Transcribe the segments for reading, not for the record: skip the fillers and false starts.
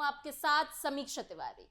हूं आपके साथ समीक्षा तिवारी।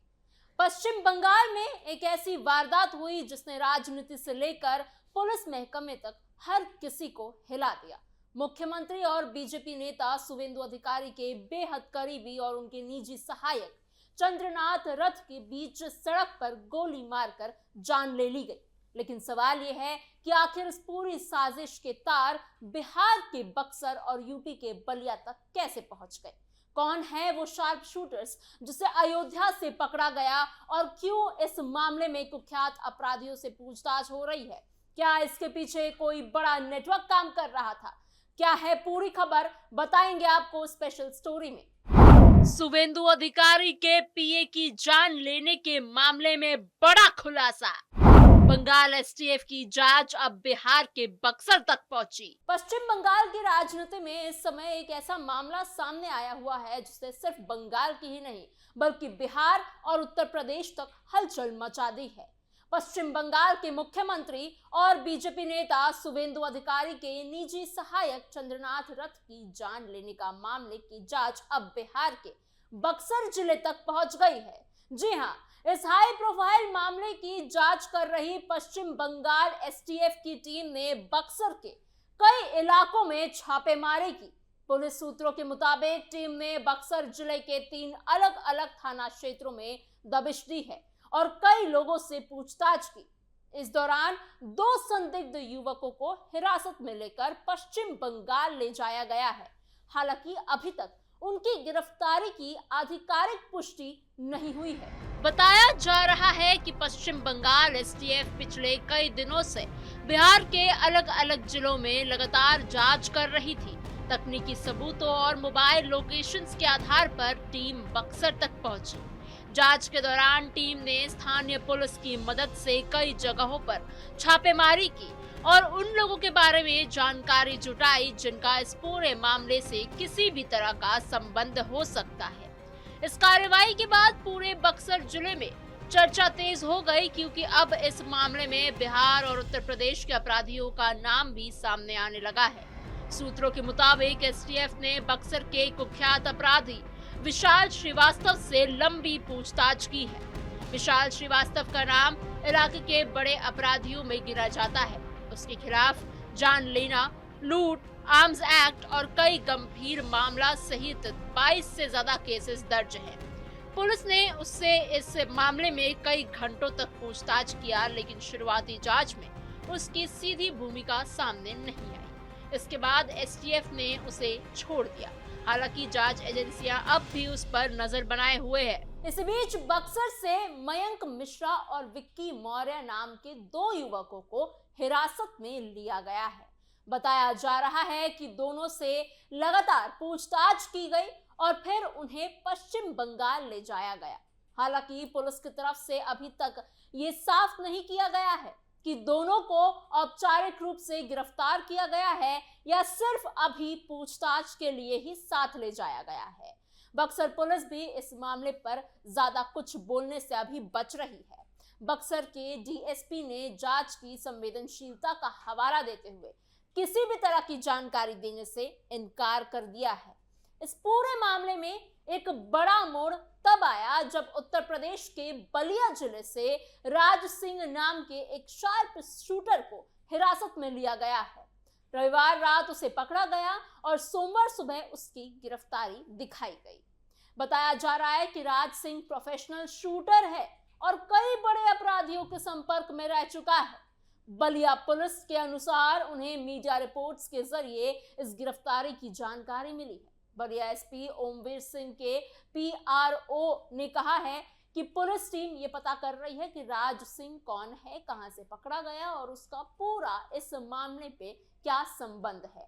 पश्चिम बंगाल में एक ऐसी वारदात हुई जिसने राजनीति से लेकर पुलिस महकमे तक हर किसी को हिला दिया। मुख्यमंत्री और बीजेपी नेता शुवेंदु अधिकारी के बेहद करीबी और उनके निजी सहायक चंद्रनाथ रथ के बीच सड़क पर गोली मारकर जान ले ली गई। लेकिन सवाल यह है कि आखिर इस पूरी साजिश के तार बिहार के बक्सर और यूपी के बलिया तक कैसे पहुंच गए? कौन है वो शार्प शूटर्स जिसे अयोध्या से पकड़ा गया और क्यों इस मामले में कुख्यात अपराधियों से पूछताछ हो रही है? क्या इसके पीछे कोई बड़ा नेटवर्क काम कर रहा था? क्या है पूरी खबर, बताएंगे आपको स्पेशल स्टोरी में। शुवेंदु अधिकारी के पीए की जान लेने के मामले में बड़ा खुलासा। बंगाल एसटीएफ की जांच अब बिहार के बक्सर तक पहुंची। पश्चिम बंगाल की राजनीति में इस समय एक ऐसा मामला सामने आया हुआ है जिसने सिर्फ बंगाल की ही नहीं बल्कि बिहार और उत्तर प्रदेश तक हलचल मचा दी है। पश्चिम बंगाल के मुख्यमंत्री और बीजेपी नेता शुवेंदु अधिकारी के निजी सहायक चंद्रनाथ रथ की जान लेने का मामले की जांच अब बिहार के बक्सर जिले तक पहुंच गई है। जी हां, इस हाई प्रोफाइल मामले की जांच कर रही पश्चिम बंगाल एसटीएफ की टीम ने बक्सर के कई इलाकों में छापेमारी की। पुलिस सूत्रों के मुताबिक टीम ने बक्सर जिले के 3 अलग अलग थाना क्षेत्रों में दबिश दी है और कई लोगों से पूछताछ की। इस दौरान 2 संदिग्ध युवकों को हिरासत में लेकर पश्चिम बंगाल ले जाया गया है। हालांकि अभी तक उनकी गिरफ्तारी की आधिकारिक पुष्टि नहीं हुई है। बताया जा रहा है कि पश्चिम बंगाल एसटीएफ पिछले कई दिनों से बिहार के अलग अलग जिलों में लगातार जांच कर रही थी। तकनीकी सबूतों और मोबाइल लोकेशंस के आधार पर टीम बक्सर तक पहुंची। जांच के दौरान टीम ने स्थानीय पुलिस की मदद से कई जगहों पर छापेमारी की और उन लोगों के बारे में जानकारी जुटाई जिनका इस पूरे मामले से किसी भी तरह का संबंध हो सकता है। इस कार्रवाई के बाद पूरे बक्सर जिले में चर्चा तेज हो गई क्योंकि अब इस मामले में बिहार और उत्तर प्रदेश के अपराधियों का नाम भी सामने आने लगा है। सूत्रों के मुताबिक एसटीएफ ने बक्सर के कुख्यात अपराधी विशाल श्रीवास्तव से लंबी पूछताछ की है। विशाल श्रीवास्तव का नाम इलाके के बड़े अपराधियों में गिना जाता है। उसके खिलाफ जानलेवा, लूट, आर्म्स एक्ट और कई गंभीर मामला सहित 22 से ज्यादा केसेस दर्ज हैं। पुलिस ने उससे इस मामले में कई घंटों तक पूछताछ किया, लेकिन शुरुआती जांच में उसकी सीधी भूमिका सामने नहीं आई। इसके बाद एसटीएफ ने उसे छोड़ दिया। हालांकि जांच एजेंसियां अब भी उस पर नजर बनाए हुए हैं। इस बीच बक्सर से मयंक मिश्रा और विक्की मौर्य नाम के 2 युवकों को हिरासत में लिया गया है। बताया जा रहा है कि दोनों से लगातार पूछताछ की गई और फिर उन्हें पश्चिम बंगाल ले जाया गया। हालांकि पुलिस की तरफ से अभी तक ये साफ नहीं किया गया है कि दोनों को औपचारिक रूप से गिरफ्तार किया गया है या सिर्फ अभी पूछताछ के लिए ही साथ ले जाया गया है। बक्सर पुलिस भी इस मामले पर ज्यादा कुछ बोलने से अभी बच रही है। बक्सर के डीएसपी ने जांच की संवेदनशीलता का हवाला देते हुए किसी भी तरह की जानकारी देने से इनकार कर दिया है। इस पूरे मामले में एक बड़ा मोड़ तब आया जब उत्तर प्रदेश के बलिया जिले से राज सिंह नाम के एक शार्प शूटर को हिरासत में लिया गया है। रविवार रात उसे पकड़ा गया और सोमवार सुबह उसकी गिरफ्तारी दिखाई गई। बताया जा रहा है कि राज सिंह प्रोफेशनल शूटर है और कई बड़े अपराधियों के संपर्क में रह चुका है। बलिया पुलिस के अनुसार उन्हें मीडिया रिपोर्ट्स के जरिए इस गिरफ्तारी की जानकारी मिली है। बलिया एसपी ओमवीर सिंह के पीआरओ ने कहा है कि पुलिस टीम ये पता कर रही है कि राज सिंह कौन है, कहां से पकड़ा गया और उसका पूरा इस मामले पे क्या संबंध है।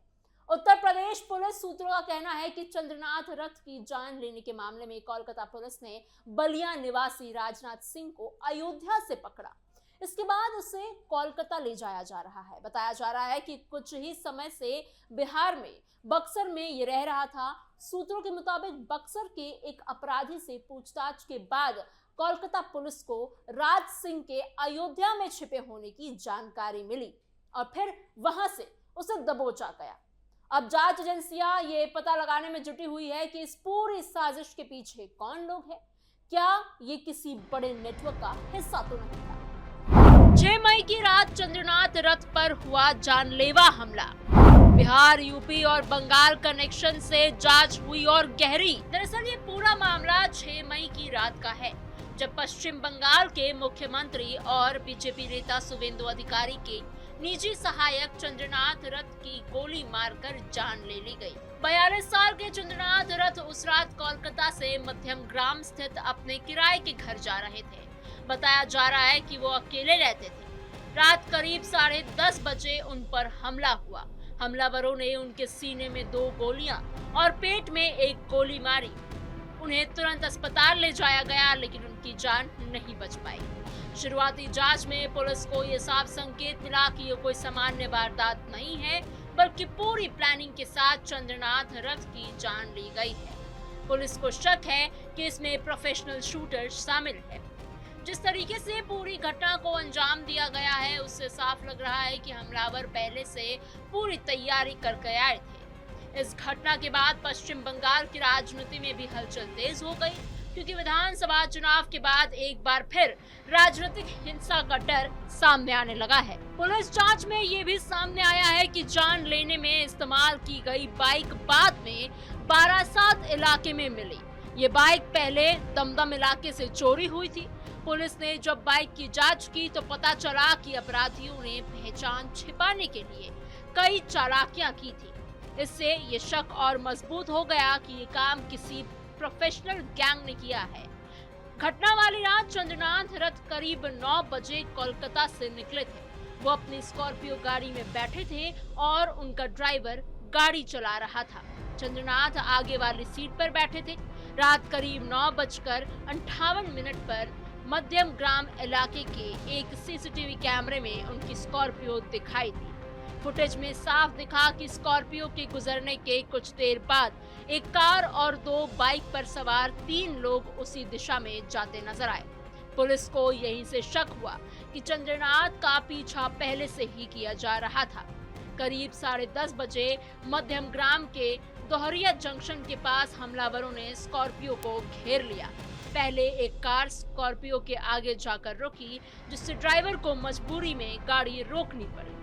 उत्तर प्रदेश पुलिस सूत्रों का कहना है कि चंद्रनाथ रथ की जान लेने के मामले में कोलकाता पुलिस ने बलिया निवासी राजनाथ सिंह को अयोध्या से पकड़ा। इसके बाद उसे कोलकाता ले जाया जा रहा है। बताया जा रहा है कि कुछ ही समय से बिहार में बक्सर में ये रह रहा था। सूत्रों के मुताबिक बक्सर के एक अपराधी से पूछताछ के बाद कोलकाता पुलिस को राज सिंह के अयोध्या में छिपे होने की जानकारी मिली और फिर वहां से उसे दबोचा गया। अब जांच एजेंसियां ये पता लगाने में जुटी हुई है कि इस पूरी साजिश के पीछे कौन लोग हैं। क्या ये किसी बड़े नेटवर्क का हिस्सा तो नहीं था। 6 मई की रात चंद्रनाथ रथ पर हुआ जानलेवा हमला। बिहार, यूपी और बंगाल कनेक्शन से जांच हुई और गहरी। दरअसल ये पूरा मामला 6 मई की रात का है, जब पश्चिम बंगाल के मुख्यमंत्री और बीजेपी नेता शुवेंदु अधिकारी के निजी सहायक चंद्रनाथ रथ की गोली मारकर जान ले ली गई। 42 साल के चंद्रनाथ रथ उस रात कोलकाता से मध्यम ग्राम स्थित अपने किराए के घर जा रहे थे। बताया जा रहा है कि वो अकेले रहते थे। रात करीब 10:30 बजे उन पर हमला हुआ। हमलावरों ने उनके सीने में 2 गोलियां और पेट में 1 गोली मारी। उन्हें तुरंत अस्पताल ले जाया गया, लेकिन उनकी जान नहीं बच पाई। शुरुआती जांच में पुलिस को यह साफ संकेत मिला कि ये कोई सामान्य वारदात नहीं है, बल्कि पूरी प्लानिंग के साथ चंद्रनाथ रथ की जान ली गई है। पुलिस को शक है कि इसमें प्रोफेशनल शूटर शामिल है। जिस तरीके से पूरी घटना को अंजाम दिया गया है, उससे साफ लग रहा है कि हमलावर पहले से पूरी तैयारी करके आए थे। इस घटना के बाद पश्चिम बंगाल की राजनीति में भी हलचल तेज हो गई, क्योंकि विधानसभा चुनाव के बाद एक बार फिर राजनीतिक हिंसा का डर सामने आने लगा है। पुलिस जांच में ये भी सामने आया है कि जान लेने में इस्तेमाल की गई बाइक बाद में बारासात इलाके में मिली। ये बाइक पहले दमदम इलाके से चोरी हुई थी। पुलिस ने जब बाइक की जांच की तो पता चला कि अपराधियों ने पहचान छिपाने के लिए कई चालाकियां की थी। इससे ये शक और मजबूत हो गया कि ये काम किसी प्रोफेशनल गैंग ने किया है। घटना वाली रात चंद्रनाथ रथ करीब 9 बजे कोलकाता से निकले थे। वो अपनी स्कॉर्पियो गाड़ी में बैठे थे और उनका ड्राइवर गाड़ी चला रहा था। चंद्रनाथ आगे वाली सीट पर बैठे थे। रात करीब 9:58 पर मध्यम ग्राम इलाके के एक सीसीटीवी कैमरे में उनकी स्कॉर्पियो दिखाई दी। फुटेज में साफ दिखा कि स्कॉर्पियो के गुजरने के कुछ देर बाद एक कार और 2 बाइक पर सवार 3 लोग उसी दिशा में जाते नजर आए। पुलिस को यहीं से शक हुआ कि चंद्रनाथ का पीछा पहले से ही किया जा रहा था। करीब 10:30 बजे मध्यम ग्राम के दोहरिया जंक्शन के पास हमलावरों ने स्कॉर्पियो को घेर लिया। पहले एक कार स्कॉर्पियो के आगे जाकर रुकी, जिससे ड्राइवर को मजबूरी में गाड़ी रोकनी पड़ी।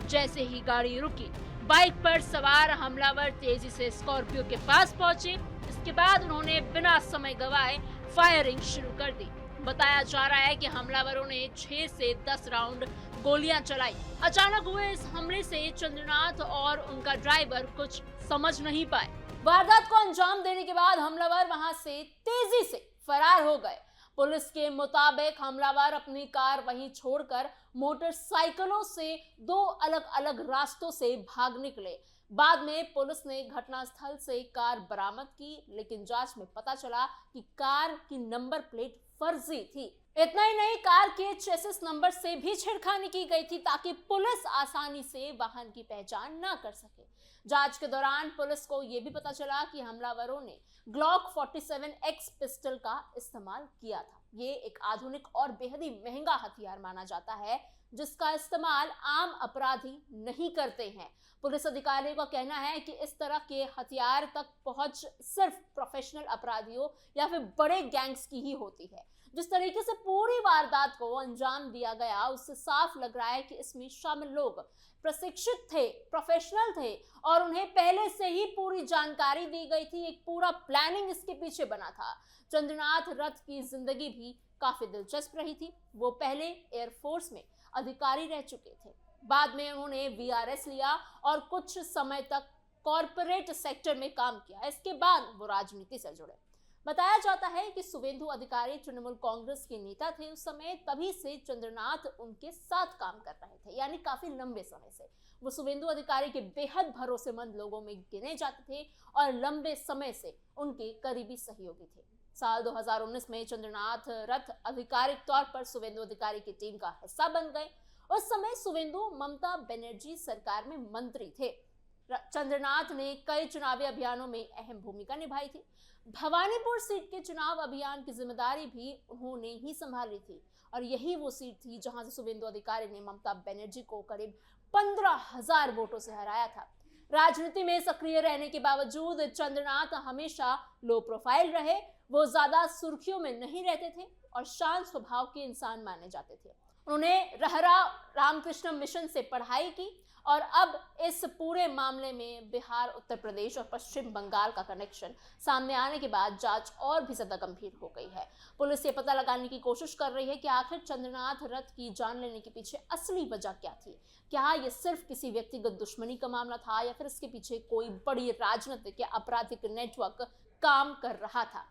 जैसे ही गाड़ी रुकी, बाइक पर सवार हमलावर तेजी से स्कॉर्पियो के पास पहुंचे। इसके बाद उन्होंने बिना समय गवाए फायरिंग शुरू कर दी। बताया जा रहा है कि हमलावरों ने 6 से 10 राउंड गोलियां चलाई। अचानक हुए इस हमले से चंद्रनाथ और उनका ड्राइवर कुछ समझ नहीं पाए। वारदात को अंजाम देने के बाद हमलावर वहां से तेजी से फरार हो गए। पुलिस के मुताबिक हमलावर अपनी कार वहीं छोड़कर मोटरसाइकिलों से 2 अलग-अलग रास्तों से भाग निकले। बाद में पुलिस ने घटनास्थल से कार बरामद की, लेकिन जांच में पता चला कि कार की नंबर प्लेट फर्जी थी। इतना ही नहीं, कार के चेसिस नंबर से भी छेड़खानी की गई थी ताकि पुलिस आसानी से वाहन की पहचान न कर सके। जांच के दौरान पुलिस को यह भी पता चला कि हमलावरों ने ग्लॉक 47X पिस्टल का इस्तेमाल किया था। ये एक आधुनिक और बेहद ही महंगा हथियार माना जाता है, जिसका इस्तेमाल आम अपराधी नहीं करते हैं। पुलिस अधिकारियों का कहना है कि इस तरह के हथियार तक पहुंच सिर्फ प्रोफेशनल अपराधियों या फिर बड़े गैंग्स की ही होती है। जिस तरीके से पूरी वारदात को अंजाम दिया गया, उससे साफ लग रहा है कि इसमें शामिल लोग प्रशिक्षित थे, प्रोफेशनल थे और उन्हें पहले से ही पूरी जानकारी दी गई थी। एक पूरा प्लानिंग इसके पीछे बना था। चंद्रनाथ रथ की जिंदगी भी काफी दिलचस्प रही थी। वो पहले एयरफोर्स में अधिकारी रह चुके थे। बाद में उन्होंने VRS लिया और कुछ समय तक कॉर्पोरेट सेक्टर में काम किया। इसके बाद वो राजनीति से जुड़े। बताया जाता है कि शुवेंदु अधिकारी तृणमूल कांग्रेस के नेता थे उस समय, तभी से चंद्रनाथ उनके साथ काम कर रहे थे, यानी काफी लंबे समय से। वो शुवेंदु अधिकारी के बेहद भरोसेमंद लोगों में गिने जाते थे और लंबे समय से उनके करीबी सहयोगी थे। साल 2019 में चंद्रनाथ रथ आधिकारिक तौर पर शुवेंदु अधिकारी की टीम का हिस्सा बन गए। उस समय शुवेंदु ममता बनर्जी सरकार में मंत्री थे। चंद्रनाथ ने कई चुनावी अभियानों में अहम भूमिका निभाई थी। भवानीपुर सीट के चुनाव अभियान की जिम्मेदारी भी उन्होंने ही संभाली थी और यही वो सीट थी जहां से शुवेंदु अधिकारी ने ममता बनर्जी को करीब 15,000 वोटों से हराया था। राजनीति में सक्रिय रहने के बावजूद चंद्रनाथ हमेशा लो प्रोफाइल रहे। वो ज्यादा सुर्खियों में नहीं रहते थे और शांत स्वभाव के इंसान माने जाते थे। उन्होंने रहरा रामकृष्ण मिशन से पढ़ाई की और अब इस पूरे मामले में बिहार, उत्तर प्रदेश और पश्चिम बंगाल का कनेक्शन सामने आने के बाद जांच और भी ज्यादा गंभीर हो गई है। पुलिस ये पता लगाने की कोशिश कर रही है कि आखिर चंद्रनाथ रथ की जान लेने के पीछे असली वजह क्या थी। क्या ये सिर्फ किसी व्यक्तिगत दुश्मनी का मामला था या फिर इसके पीछे कोई बड़ी राजनीतिक या आपराधिक नेटवर्क काम कर रहा था।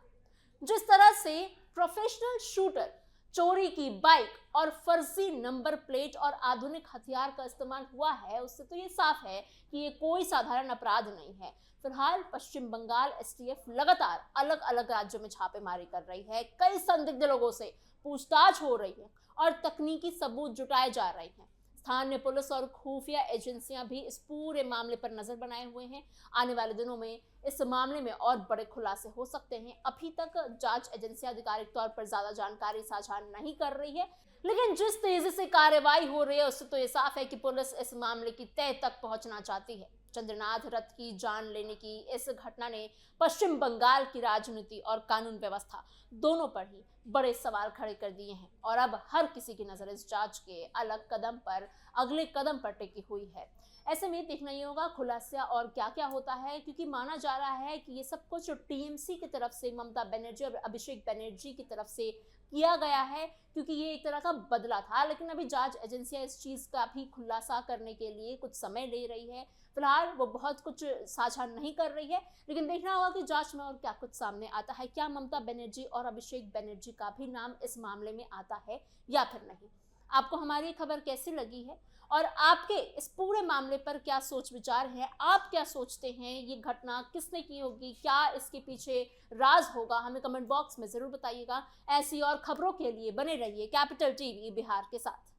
जिस तरह से प्रोफेशनल शूटर, चोरी की बाइक और फर्जी नंबर प्लेट और आधुनिक हथियार का इस्तेमाल हुआ है, उससे तो ये साफ है कि ये कोई साधारण अपराध नहीं है। फिलहाल पश्चिम बंगाल एसटीएफ लगातार अलग अलग राज्यों में छापेमारी कर रही है। कई संदिग्ध लोगों से पूछताछ हो रही है और तकनीकी सबूत जुटाए जा रहे हैं। स्थानीय पुलिस और खुफिया एजेंसियां भी इस पूरे मामले पर नजर बनाए हुए हैं। आने वाले दिनों में इस मामले में और बड़े खुलासे हो सकते हैं। अभी तक जांच एजेंसियां आधिकारिक तौर पर ज्यादा जानकारी साझा नहीं कर रही है, लेकिन जिस तेजी से कार्रवाई हो रही है उससे तो ये साफ है कि पुलिस इस मामले की तह तक पहुंचना चाहती है। चंद्रनाथ रथ की जान लेने की इस घटना ने पश्चिम बंगाल की राजनीति और कानून व्यवस्था दोनों पर ही बड़े सवाल खड़े कर दिए हैं और अब हर किसी की नजर इस जांच के अगले कदम पर टिकी हुई है। ऐसे में देखना ही होगा खुलासा और क्या क्या होता है, क्योंकि माना जा रहा है कि ये सब कुछ टीएमसी की तरफ से, ममता बनर्जी और अभिषेक बनर्जी की तरफ से किया गया है, क्योंकि ये एक तरह का बदला था। लेकिन अभी जांच एजेंसियां इस चीज का भी खुलासा करने के लिए कुछ समय ले रही है। फिलहाल वो बहुत कुछ साझा नहीं कर रही है, लेकिन देखना होगा कि जांच में और क्या कुछ सामने आता है। क्या ममता बनर्जी और अभिषेक बनर्जी का भी नाम इस मामले में आता है या फिर नहीं। आपको हमारी खबर कैसी लगी है और आपके इस पूरे मामले पर क्या सोच विचार है? आप क्या सोचते हैं, ये घटना किसने की होगी, क्या इसके पीछे राज होगा? हमें कमेंट बॉक्स में जरूर बताइएगा। ऐसी और खबरों के लिए बने रहिए कैपिटल टीवी बिहार के साथ।